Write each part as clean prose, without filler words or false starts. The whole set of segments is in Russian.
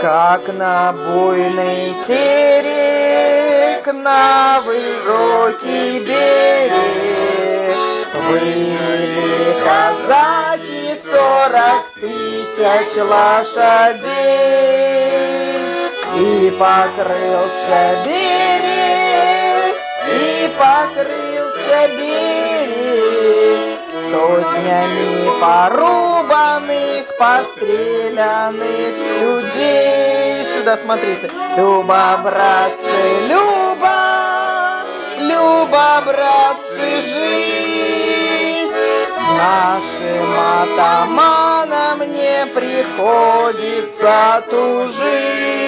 Как на буйный терек, на высокий берег вывели казаки 40 000 лошадей. И покрылся берег, и покрылся берег сотнями порубанных, пострелянных людей. Сюда смотрите. Люба, братцы, Люба, Люба, братцы, жить. С нашим атаманом не приходится тужить.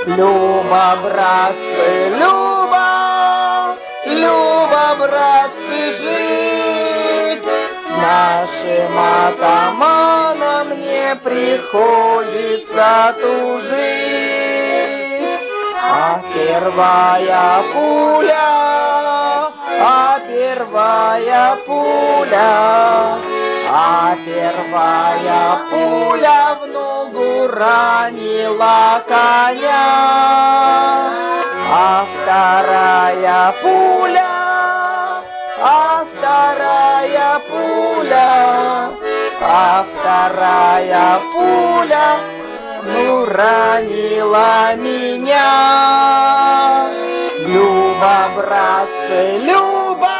Люба, братцы, Люба, Люба, братцы, жить. С нашим атаманом не приходится тужить. А первая пуля, а первая пуля, а первая пуля в ногу ранила коня. А вторая пуля, а вторая пуля, а вторая пуля, ну, ранила меня. Люба, братцы, Люба,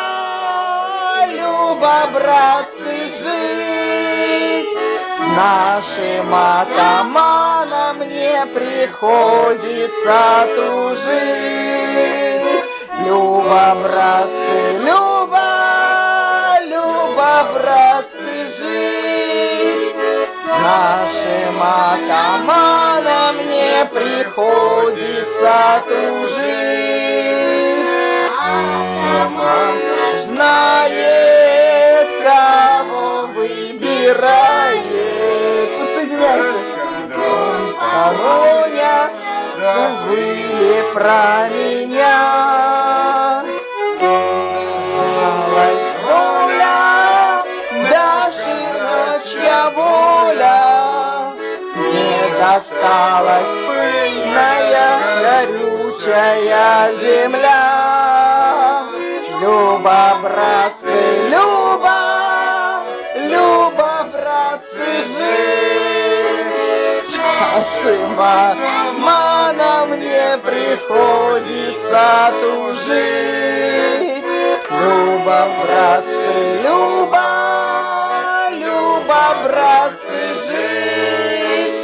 Люба, братцы, жить. С нашим атаманом не приходится тужить. Люба, братцы, Люба, Люба, братцы, жить. С нашим атаманом не приходится тужить. Атаман знает, кого выбирает. Подсоединяйся. Огоня, забыли про меня. Зналась доля, даже ночья воля. Не досталась пыльная, горючая земля. Люба, братцы, Люба, Люба, братцы, жить. С нашим атаманом не приходится тужить. Люба, братцы, Люба, Люба, братцы, жить.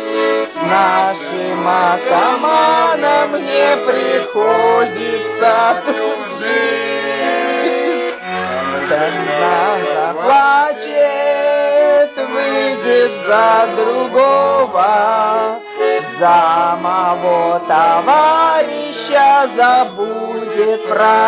С нашим атаманом не приходится тужить. Когда заплачет, выйдет за другого, за моего товарища забудет про